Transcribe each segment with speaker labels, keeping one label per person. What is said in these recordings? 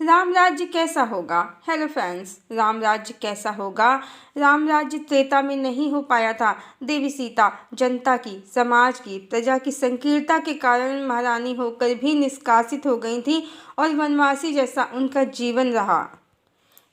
Speaker 1: राम राज्य कैसा होगा। हेलो फ्रेंड्स, राम राज्य कैसा होगा। राम राज्य त्रेता में नहीं हो पाया था। देवी सीता जनता की, समाज की, प्रजा की संकीर्णता के कारण महारानी होकर भी निष्कासित हो गई थी और वनवासी जैसा उनका जीवन रहा।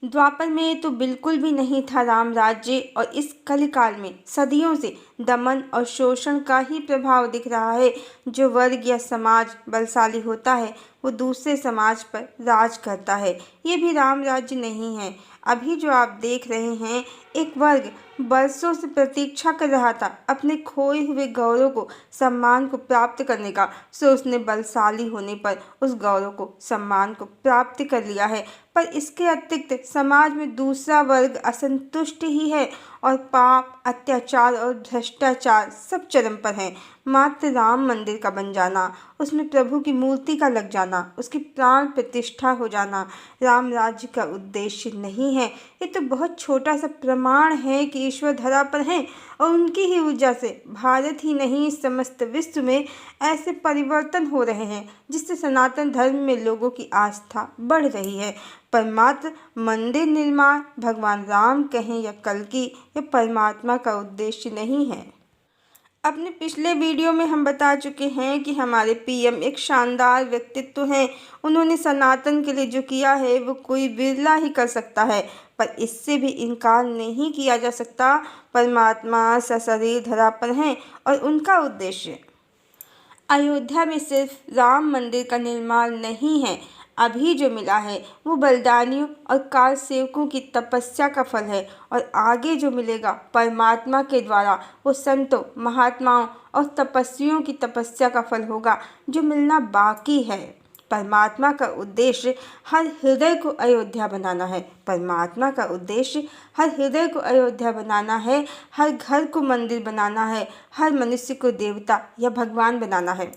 Speaker 1: द्वापर में तो बिल्कुल भी नहीं था राम राज्य, और इस कलिकाल में सदियों से दमन और शोषण का ही प्रभाव दिख रहा है। जो वर्ग या समाज बलशाली होता है वो दूसरे समाज पर राज करता है। ये भी राम राज्य नहीं है। अभी जो आप देख रहे हैं, एक वर्ग बरसों से प्रतीक्षा कर रहा था अपने खोए हुए गौरव को, सम्मान को प्राप्त करने का, सो उसने बलशाली होने पर उस गौरव को, सम्मान को प्राप्त कर लिया है। पर इसके अतिरिक्त समाज में दूसरा वर्ग असंतुष्ट ही है, और पाप, अत्याचार और भ्रष्टाचार सब चरम पर है। मात्र राम मंदिर का बन जाना, उसमें प्रभु की मूर्ति का लग जाना, उसकी प्राण प्रतिष्ठा हो जाना राम राज्य का उद्देश्य नहीं है। ये तो बहुत छोटा सा प्रमाण है कि ईश्वर धरा पर हैं, और उनकी ही ऊर्जा से भारत ही नहीं समस्त विश्व में ऐसे परिवर्तन हो रहे हैं जिससे सनातन धर्म में लोगों की आस्था बढ़ रही है। पर मात्र मंदिर निर्माण भगवान राम कहें या कल्कि या परमात्मा का उद्देश्य नहीं है। अपने पिछले वीडियो में हम बता चुके हैं कि हमारे पीएम एक शानदार व्यक्तित्व हैं। उन्होंने सनातन के लिए जो किया है वो कोई बिरला ही कर सकता है, पर इससे भी इनकार नहीं किया जा सकता परमात्मा सशरीर धरा पर हैं, और उनका उद्देश्य अयोध्या में सिर्फ राम मंदिर का निर्माण नहीं है। अभी जो मिला है वो बलिदानियों और काल सेवकों की तपस्या का फल है, और आगे जो मिलेगा परमात्मा के द्वारा वो संतों, महात्माओं और तपस्वियों की तपस्या का फल होगा जो मिलना बाकी है। परमात्मा का उद्देश्य हर हृदय को अयोध्या बनाना है। परमात्मा का उद्देश्य हर हृदय को अयोध्या बनाना है, हर घर को मंदिर बनाना है, हर मनुष्य को देवता या भगवान बनाना है।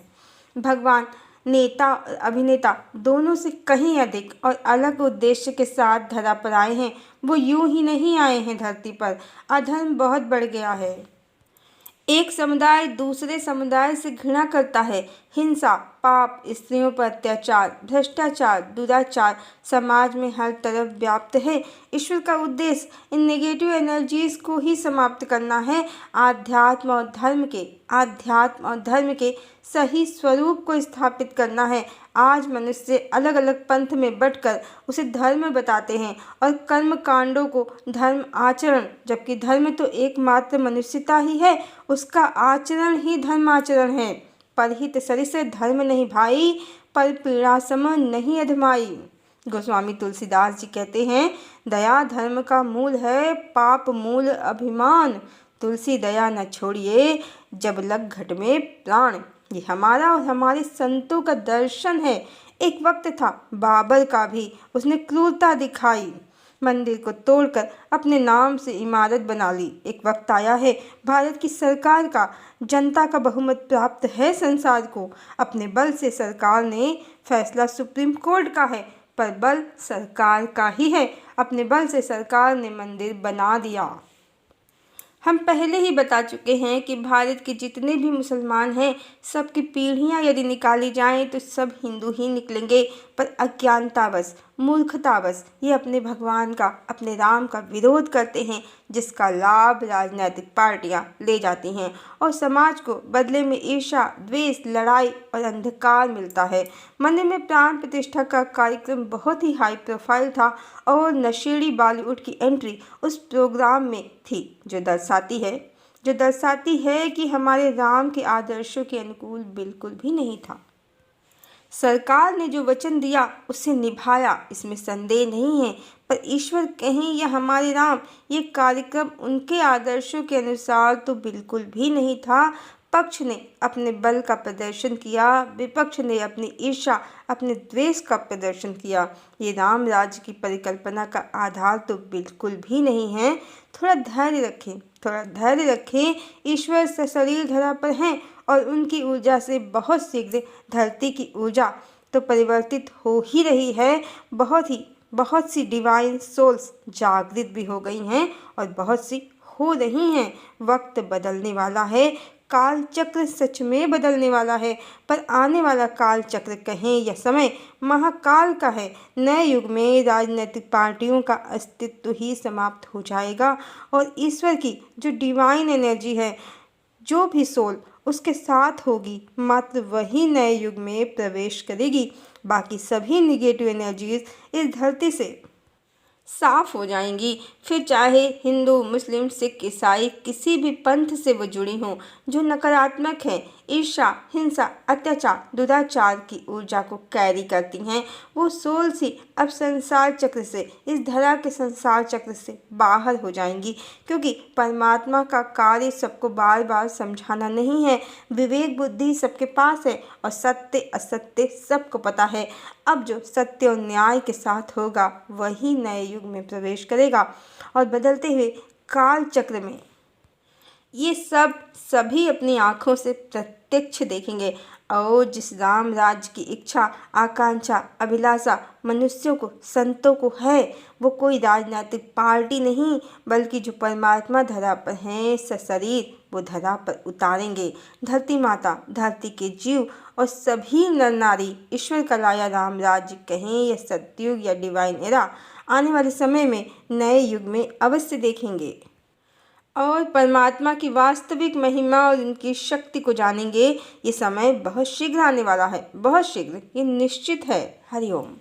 Speaker 1: भगवान नेता और अभिनेता दोनों से कहीं अधिक और अलग उद्देश्य के साथ धरा पर आए हैं। वो यूं ही नहीं आए हैं धरती पर। अधर्म बहुत बढ़ गया है। एक समुदाय दूसरे समुदाय से घृणा करता है। हिंसा, पाप, स्त्रियों पर अत्याचार, भ्रष्टाचार, दुराचार समाज में हर तरफ व्याप्त है। ईश्वर का उद्देश्य इन नेगेटिव एनर्जीज को ही समाप्त करना है। आध्यात्म और धर्म के सही स्वरूप को स्थापित करना है। आज मनुष्य अलग अलग पंथ में बंटकर उसे धर्म बताते हैं और कर्म कांडों को धर्म आचरण, जबकि धर्म तो एकमात्र मनुष्यता ही है, उसका आचरण ही धर्म आचरण है। परहित सरिस धर्म नहीं भाई, पर पीड़ा सम नहीं अधमाई। गोस्वामी तुलसीदास जी कहते हैं, दया धर्म का मूल है, पाप मूल अभिमान। तुलसी दया न छोड़िए, जब लग घट में प्राण। ये हमारा और हमारे संतों का दर्शन है। एक वक्त था बाबर का भी, उसने क्रूरता दिखाई, मंदिर को तोड़कर अपने नाम से इमारत बना ली। एक वक्त आया है भारत की सरकार का, जनता का बहुमत प्राप्त है संसार को। अपने बल से सरकार ने, फैसला सुप्रीम कोर्ट का है, पर बल सरकार का ही है। अपने बल से सरकार ने मंदिर बना दिया। हम पहले ही बता चुके हैं कि भारत के जितने भी मुसलमान हैं, सबकी पीढ़ियां यदि निकाली जाएं तो सब हिंदू ही निकलेंगे। पर अज्ञानतावश, मूर्खतावश ये अपने भगवान का, अपने राम का विरोध करते हैं, जिसका लाभ राजनीतिक पार्टियां ले जाती हैं, और समाज को बदले में ईर्ष्या, द्वेष, लड़ाई और अंधकार मिलता है। मंदिर में प्राण प्रतिष्ठा का कार्यक्रम बहुत ही हाई प्रोफाइल था, और नशेड़ी बॉलीवुड की एंट्री उस प्रोग्राम में थी, जो दर्शाती है कि हमारे राम के आदर्शों के अनुकूल बिल्कुल भी नहीं था। सरकार ने जो वचन दिया उसे निभाया, इसमें संदेह नहीं है। पर ईश्वर कहें या हमारे राम, ये कार्यक्रम उनके आदर्शों के अनुसार तो बिल्कुल भी नहीं था। पक्ष ने अपने बल का प्रदर्शन किया, विपक्ष ने अपनी ईर्ष्या, अपने द्वेष का प्रदर्शन किया। ये राम राज्य की परिकल्पना का आधार तो बिल्कुल भी नहीं है। थोड़ा धैर्य रखें। ईश्वर सशरीर धरा पर हैं, और उनकी ऊर्जा से बहुत शीघ्र धरती की ऊर्जा तो परिवर्तित हो ही रही है। बहुत सी डिवाइन सोल्स जागृत भी हो गई हैं, और बहुत सी हो रही हैं। वक्त बदलने वाला है, काल चक्र सच में बदलने वाला है, पर आने वाला काल चक्र कहें या समय महाकाल का है। नए युग में राजनीतिक पार्टियों का अस्तित्व ही समाप्त हो जाएगा और ईश्वर की जो डिवाइन एनर्जी है, जो भी सोल उसके साथ होगी, मात्र वही नए युग में प्रवेश करेगी। बाकी सभी निगेटिव एनर्जीज इस धरती से साफ हो जाएंगी। फिर चाहे हिंदू, मुस्लिम, सिख, ईसाई किसी भी पंथ से वो जुड़ी हों, जो नकारात्मक हैं, ईर्ष्या, हिंसा, अत्याचार, दुराचार की ऊर्जा को कैरी करती हैं, वो सोल सी अब संसार चक्र से, इस धरा के संसार चक्र से बाहर हो जाएंगी। क्योंकि परमात्मा का कार्य सबको बार बार समझाना नहीं है। विवेक बुद्धि सबके पास है और सत्य असत्य सबको पता है। अब जो सत्य और न्याय के साथ होगा वही नए युग में प्रवेश करेगा और बदलते हुए काल चक्र में ये सब सभी अपनी आँखों से प्रत्यक्ष देखेंगे। और जिस राम राज्य की इच्छा, आकांक्षा, अभिलाषा मनुष्यों को, संतों को है, वो कोई राजनीतिक पार्टी नहीं, बल्कि जो परमात्मा धरा पर हैं सशरीर वो धरा पर उतारेंगे। धरती माता, धरती के जीव और सभी नर नारी ईश्वर का लाया राम राज्य कहें या सतयुग या डिवाइन एरा आने वाले समय में नए युग में अवश्य देखेंगे और परमात्मा की वास्तविक महिमा और उनकी शक्ति को जानेंगे। ये समय बहुत शीघ्र आने वाला है, बहुत शीघ्र, ये निश्चित है। हरिओम।